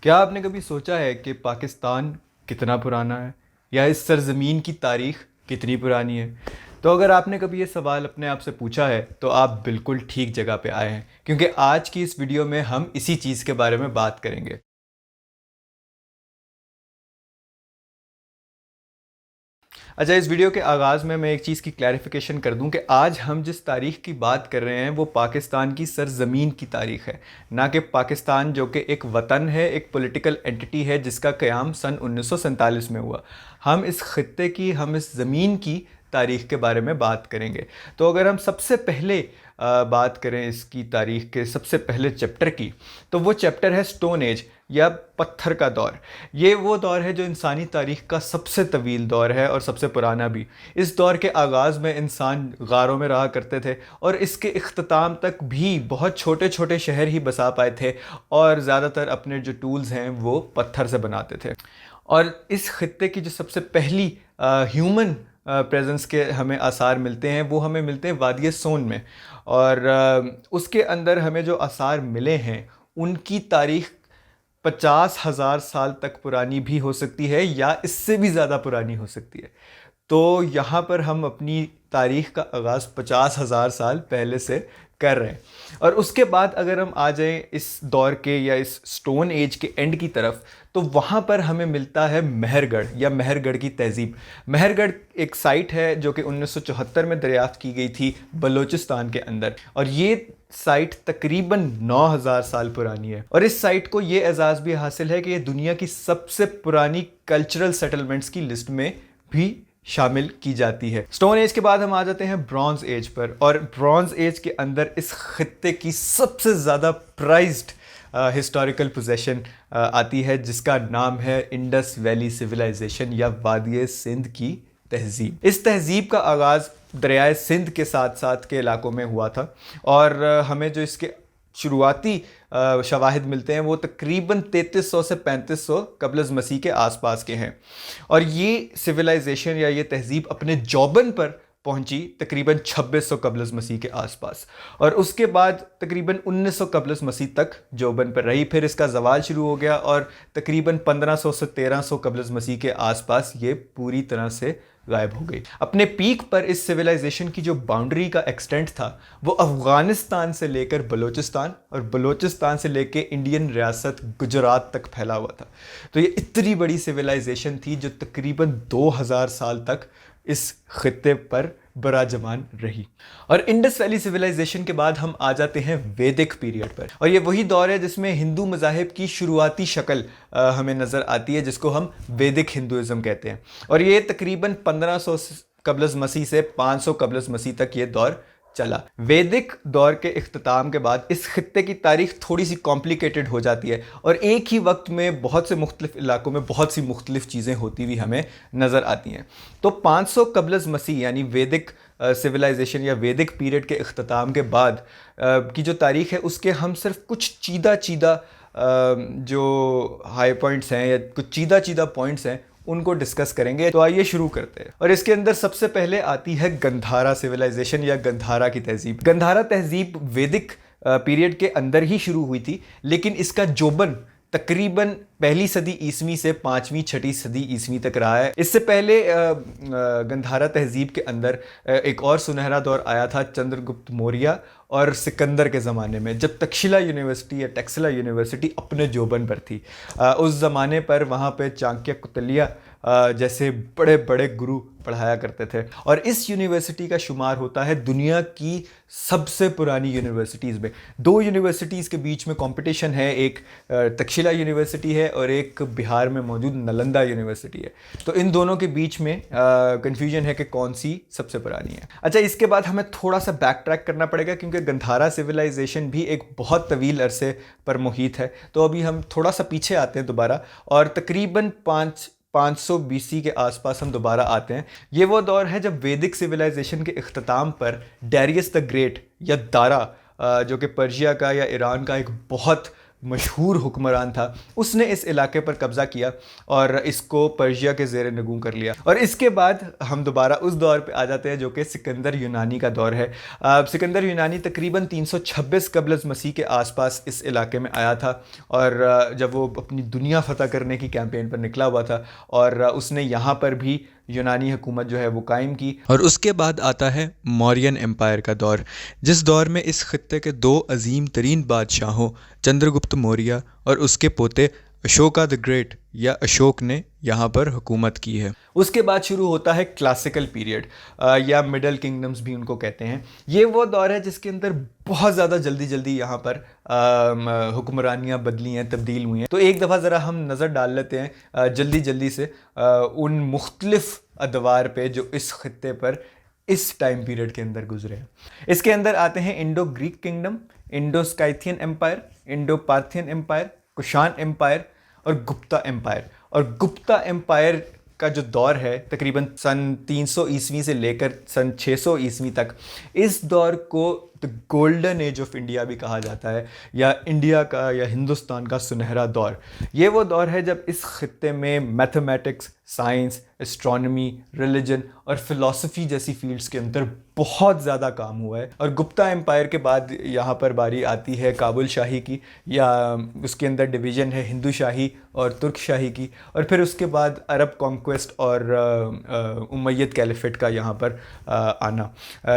क्या आपने कभी सोचा है कि पाकिस्तान कितना पुराना है या इस सरजमीन की तारीख कितनी पुरानी है? तो अगर आपने कभी ये सवाल अपने आप से पूछा है तो आप बिल्कुल ठीक जगह पे आए हैं, क्योंकि आज की इस वीडियो में हम इसी चीज़ के बारे में बात करेंगे। अच्छा, इस वीडियो के आगाज़ में मैं एक चीज़ की क्लैरिफिकेशन कर दूं कि आज हम जिस तारीख़ की बात कर रहे हैं वो पाकिस्तान की सरज़मीन की तारीख़ है, ना कि पाकिस्तान जो कि एक वतन है, एक पॉलिटिकल एंटिटी है जिसका क़याम सन 1947 में हुआ। हम इस ख़त्ते की, हम इस ज़मीन की तारीख़ के बारे में बात करेंगे। तो अगर हम सबसे पहले बात करें इसकी तारीख़ के सबसे पहले चैप्टर की, तो वो चैप्टर है स्टोन एज या पत्थर का दौर। ये वो दौर है जो इंसानी तारीख़ का सबसे तवील दौर है और सबसे पुराना भी। इस दौर के आगाज़ में इंसान गारों में रहा करते थे और इसके इख्तिताम तक भी बहुत छोटे छोटे शहर ही बसा पाए थे और ज़्यादातर अपने जो टूल्स हैं वो पत्थर से बनाते थे। और इस खत्ते की जो सबसे पहली ह्यूमन प्रेजेंस के हमें आसार मिलते हैं वो हमें मिलते हैं वादिय सोन में। और उसके अंदर हमें जो आसार मिले हैं उनकी तारीख़ 50,000 साल तक पुरानी भी हो सकती है या इससे भी ज़्यादा पुरानी हो सकती है। तो यहाँ पर हम अपनी तारीख़ का आगाज़ 50,000 साल पहले से कर रहे हैं। और उसके बाद अगर हम आ जाएं इस दौर के या इस स्टोन एज के एंड की तरफ, तो वहाँ पर हमें मिलता है मेहरगढ़ या मेहरगढ़ की तहज़ीब। मेहरगढ़ एक साइट है जो कि 1974 में दरियाफ़्त की गई थी बलूचिस्तान के अंदर, और ये साइट तकरीबन 9,000 साल पुरानी है। और इस साइट को ये एजाज़ भी हासिल है कि ये दुनिया की सबसे पुरानी कल्चरल सेटलमेंट्स की लिस्ट में भी शामिल की जाती है। स्टोन एज के बाद हम आ जाते हैं ब्रॉन्ज एज पर, और ब्रॉन्ज एज के अंदर इस खत्ते की सबसे ज़्यादा प्राइज्ड हिस्टोरिकल पोजेशन आती है जिसका नाम है इंडस वैली सिविलाइजेशन या वादिय सिंध की तहज़ीब। इस तहज़ीब का आगाज़ दरियाए सिंध के साथ साथ के इलाकों में हुआ था, और हमें जो इसके शुरुआती शवाहिद मिलते हैं वो तकरीबन 3300 से 3500 कबल मसीह के आसपास के हैं। और ये सिविलाइजेशन या ये तहज़ीब अपने जौबन पर पहुंची तकरीबन 2600 कबल मसीह के आसपास, और उसके बाद तकरीबन 1900 कबल मसीह तक जौबन पर रही। फिर इसका जवाल शुरू हो गया और तकरीबन 1500 से 1300 कबल मसीह के आसपास ये पूरी तरह से गायब हो गई। अपने पीक पर इस सिविलाइजेशन की जो बाउंड्री का एक्सटेंट था वो अफ़गानिस्तान से लेकर बलूचिस्तान और बलूचिस्तान से लेकर इंडियन रियासत गुजरात तक फैला हुआ था। तो ये इतनी बड़ी सिविलाइजेशन थी जो तकरीबन 2000 साल तक इस खत्ते पर बराजमान रही। और इंडस वैली सिविलाइजेशन के बाद हम आ जाते हैं वैदिक पीरियड पर, और ये वही दौर है जिसमें हिंदू मज़ाहिब की शुरुआती शक्ल हमें नज़र आती है जिसको हम वैदिक हिंदुज़म कहते हैं। और ये तकरीबन 1500 कबल मसीह से 500 कबल मसीह तक ये दौर चला। वैदिक दौर के इख्तिताम के बाद इस खत्ते की तारीख थोड़ी सी कॉम्प्लिकेटेड हो जाती है और एक ही वक्त में बहुत से मुख्तलिफ इलाकों में बहुत सी मुख्तलिफ चीज़ें होती हुई हमें नज़र आती हैं। तो 500 कबल मसीह यानी वैदिक सिविलाइजेशन या वैदिक पीरियड के इख्तिताम के बाद की जो तारीख़ है उसके हम सिर्फ कुछ चीदा चीदा जो हाई पॉइंट्स हैं या कुछ चीदा चीदा पॉइंट्स हैं उनको डिस्कस करेंगे। तो आइए शुरू करते हैं। और इसके अंदर सबसे पहले आती है गंधारा सिविलाइजेशन या गंधारा की तहज़ीब। गंधारा तहज़ीब वैदिक पीरियड के अंदर ही शुरू हुई थी, लेकिन इसका जोबन तकरीबन पहली सदी ईस्वी से 5वीं 6वीं सदी ईस्वी तक रहा है। इससे पहले गंधारा तहज़ीब के अंदर एक और सुनहरा दौर आया था चंद्रगुप्त मौर्य और सिकंदर के ज़माने में, जब तक्षशिला यूनिवर्सिटी या टैक्सला यूनिवर्सिटी अपने जोबन पर थी। उस ज़माने पर वहाँ पे चाणक्य कौटिल्य जैसे बड़े बड़े गुरु पढ़ाया करते थे, और इस यूनिवर्सिटी का शुमार होता है दुनिया की सबसे पुरानी यूनिवर्सिटीज़ में। दो यूनिवर्सिटीज़ के बीच में कंपटीशन है, एक तक्षशिला यूनिवर्सिटी है और एक बिहार में मौजूद नालंदा यूनिवर्सिटी है। तो इन दोनों के बीच में कन्फ्यूजन है कि कौन सी सबसे पुरानी है। अच्छा, इसके बाद हमें थोड़ा सा बैक ट्रैक करना पड़ेगा क्योंकि गंधारा सिविलाइजेशन भी एक बहुत तवील अरसे पर मुहित है। तो अभी हम थोड़ा सा पीछे आते हैं दोबारा, और तकरीबन 500 BC के आसपास हम दोबारा आते हैं। ये वो दौर है जब वैदिक सिविलाइजेशन के इख्तिताम पर डारियस द ग्रेट या दारा, जो कि पर्शिया का या ईरान का एक बहुत मशहूर हुक्मरान था, उसने इस इलाके पर कब्ज़ा किया और इसको पर्शिया के ज़ेर नगूं कर लिया। और इसके बाद हम दोबारा उस दौर पे आ जाते हैं जो कि सिकंदर यूनानी का दौर है। सिकंदर यूनानी तकरीबन 326 कबल मसीह के आसपास इस इलाके में आया था और जब वो अपनी दुनिया फ़तह करने की कैंपेन पर निकला हुआ था और उसने यहाँ पर भी यूनानी हुकूमत जो है वो कायम की। और उसके बाद आता है मौर्यन एम्पायर का दौर, जिस दौर में इस खत्ते के दो अजीम तरीन बादशाहों चंद्रगुप्त मौर्य और उसके पोते अशोका द ग्रेट या अशोक ने यहाँ पर हुकूमत की है। उसके बाद शुरू होता है क्लासिकल पीरियड या मिडल किंगडम्स भी उनको कहते हैं। ये वो दौर है जिसके अंदर बहुत ज़्यादा जल्दी जल्दी यहाँ पर हुक्मरानियाँ बदली हैं, तब्दील हुई हैं। तो एक दफ़ा ज़रा हम नज़र डाल लेते हैं जल्दी जल्दी से उन मुख्तलिफ अदवार पे जो इस खत्ते पर इस टाइम पीरियड के अंदर गुजरे हैं। इसके अंदर आते हैं Indo Greek kingdom, Indo Scythian empire, Indo Parthian empire, Kushan empire और गुप्ता एम्पायर। और गुप्ता एम्पायर का जो दौर है तकरीबन सन 300 ईस्वी से लेकर सन 600 ईस्वी तक, इस दौर को the golden age of India भी कहा जाता है या इंडिया का या हिंदुस्तान का सुनहरा दौर। ये वो दौर है जब इस खत्ते में मैथमेटिक्स, साइंस, एस्ट्रोनॉमी, रिलीजन और फिलॉसफी जैसी फील्ड्स के अंदर बहुत ज़्यादा काम हुआ है। और गुप्ता एम्पायर के बाद यहाँ पर बारी आती है काबुल शाही की, या उसके अंदर डिवीज़न है हिंदू शाही और तुर्क शाही की। और फिर उसके बाद अरब कॉन्क्वेस्ट और उमैयद कैलिफेट का यहाँ पर आना,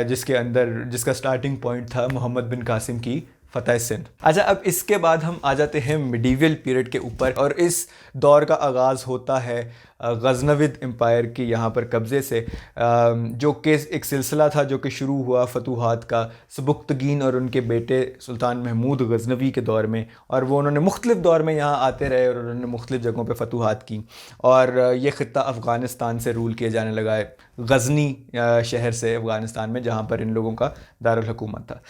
जिसके अंदर जिसका स्टार्टिंग पॉइंट था मोहम्मद बिन कासिम की फ़तह सिंध। अच्छा, अब इसके बाद हम आ जाते हैं मिडीवल पीरियड के ऊपर और इस दौर का आगाज़ होता है गज़नविद एम्पायर के यहाँ पर कब्ज़े से, जो कि एक सिलसिला था जो कि शुरू हुआ फतूहात का सबुक्तगीन और उनके बेटे सुल्तान महमूद गज़नवी के दौर में। और वो उन्होंने मुख्तलिफ़ दौर में यहाँ आते रहे और उन्होंने मुख्तलिफ़ जगहों पर फतूहात की और ये ख़ित्ता अफ़गानिस्तान से रूल किया जाने लगा है, गज़नी शहर से अफ़गानिस्तान में, जहाँ पर इन लोगों का दारुल हुकूमत था।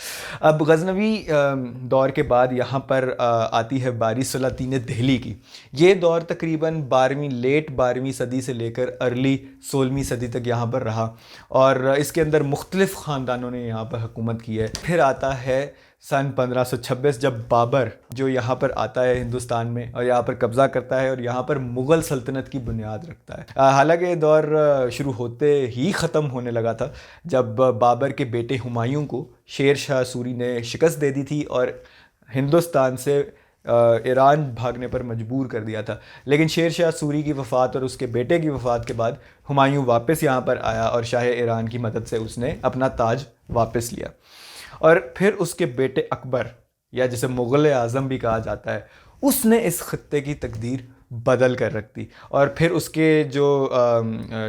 अब गज़नवी दौर के बाद यहाँ पर आती है बारी सलातीन दिल्ली की। ये दौर तकरीबन 12वीं लेट 12वीं सदी से लेकर अर्ली 16वीं सदी तक यहाँ पर रहा और इसके अंदर मुख्तलिफ़ ख़ानदानों ने यहाँ पर हुकूमत की है। फिर आता है सन 1526 जब बाबर जो यहाँ पर आता है हिंदुस्तान में और यहाँ पर कब्ज़ा करता है और यहाँ पर मुग़ल सल्तनत की बुनियाद रखता है। हालांकि ये दौर शुरू होते ही ख़त्म होने लगा था जब बाबर के बेटे हुमायूं को शेर शाह सूरी ने शिकस्त दे दी थी और हिंदुस्तान से ईरान भागने पर मजबूर कर दिया था। लेकिन शेर शाह सूरी की वफ़ात और उसके बेटे की वफ़ात के बाद हुमायूं वापस यहाँ पर आया और शाह ईरान की मदद से उसने अपना ताज वापस लिया। और फिर उसके बेटे अकबर, या जिसे मुग़ल आज़म भी कहा जाता है, उसने इस खत्ते की तकदीर बदल कर रख दी। और फिर उसके जो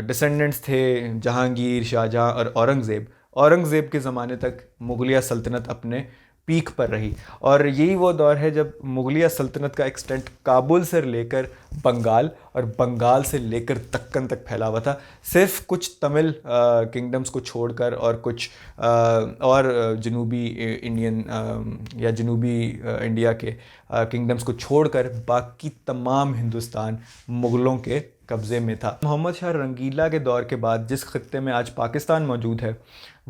डिसेंडेंट्स थे जहांगीर, शाहजहाँ और औरंगज़ेब के ज़माने तक मुग़लिया सल्तनत अपने पीक पर रही। और यही वो दौर है जब मुग़लिया सल्तनत का एक्सटेंट काबुल से लेकर बंगाल और बंगाल से लेकर दक्कन तक फैला हुआ था। सिर्फ कुछ तमिल किंगडम्स को छोड़कर और कुछ और जनूबी इंडियन या जनूबी इंडिया के किंगडम्स को छोड़कर बाकी तमाम हिंदुस्तान मुग़लों के कब्ज़े में था। मोहम्मद शाह रंगीला के दौर के बाद जिस खत्ते में आज पाकिस्तान मौजूद है,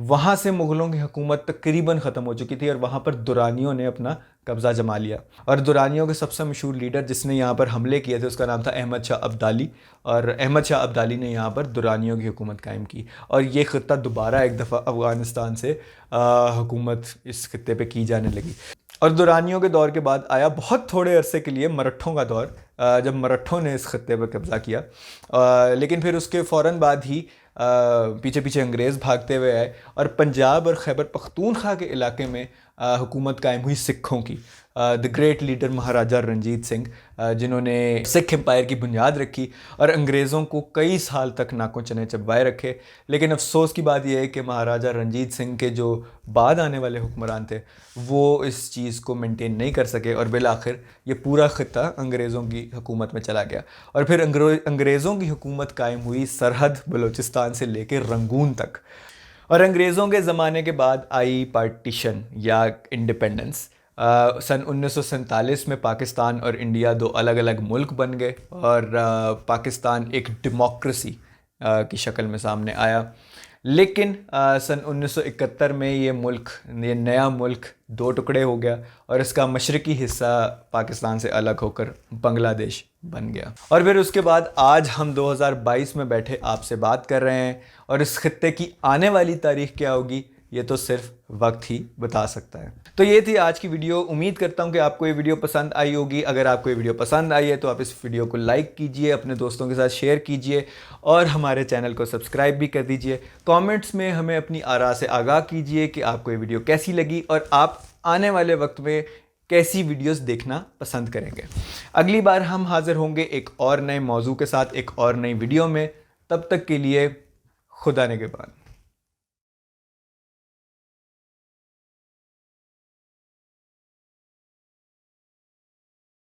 वहाँ से मुग़लों की हुकूमत तकरीबन ख़त्म हो चुकी थी और वहाँ पर दुरानियों ने अपना कब्ज़ा जमा लिया। और दुरानियों के सबसे मशहूर लीडर जिसने यहाँ पर हमले किए थे उसका नाम था अहमद शाह अब्दाली। और अहमद शाह अब्दाली ने यहाँ पर दुरानियों की हुकूमत कायम की और ये ख़ित्ता दोबारा एक दफ़ा अफ़गानिस्तान से हुकूमत इस खत्ते पर की जाने लगी। और दुरानियों के दौर के बाद आया बहुत थोड़े अरसे के लिए मराठों का दौर, जब मराठों ने इस खत्ते पर कब्ज़ा किया। लेकिन फिर उसके फ़ौरन बाद ही पीछे पीछे अंग्रेज़ भागते हुए आए और पंजाब और खैबर पख्तूनख्वा के इलाके में हुकूमत कायम हुई सिखों की। द ग्रेट लीडर महाराजा रणजीत सिंह, जिन्होंने सिख एम्पायर की बुनियाद रखी और अंग्रेज़ों को कई साल तक नाकों चने चबवाए रखे। लेकिन अफसोस की बात यह है कि महाराजा रणजीत सिंह के जो बाद आने वाले हुक्मरान थे वो इस चीज़ को मेंटेन नहीं कर सके और बिल आखिर ये पूरा खित्ता अंग्रेज़ों की हुकूमत में चला गया। और फिर अंग्रेज़ों की हुकूमत कायम हुई सरहद बलूचिस्तान से लेकर रंगून तक। और अंग्रेज़ों के ज़माने के बाद आई पार्टीशन या इंडिपेंडेंस। सन 1947 में पाकिस्तान और इंडिया दो अलग अलग मुल्क बन गए और पाकिस्तान एक डेमोक्रेसी की शक्ल में सामने आया। लेकिन सन 1971 में ये नया मुल्क दो टुकड़े हो गया और इसका मशरकी हिस्सा पाकिस्तान से अलग होकर बांग्लादेश बन गया। और फिर उसके बाद आज हम 2022 में बैठे आपसे बात कर रहे हैं और इस खित्ते की आने वाली तारीख क्या होगी ये तो सिर्फ वक्त ही बता सकता है। तो ये थी आज की वीडियो। उम्मीद करता हूँ कि आपको ये वीडियो पसंद आई होगी। अगर आपको ये वीडियो पसंद आई है तो आप इस वीडियो को लाइक कीजिए, अपने दोस्तों के साथ शेयर कीजिए और हमारे चैनल को सब्सक्राइब भी कर दीजिए। कमेंट्स में हमें अपनी आरा से आगाह कीजिए कि आपको ये वीडियो कैसी लगी और आप आने वाले वक्त में कैसी वीडियोस देखना पसंद करेंगे। अगली बार हम हाजिर होंगे एक और नए मौजू के साथ, एक और नई वीडियो में। तब तक के लिए खुदा निगहबान।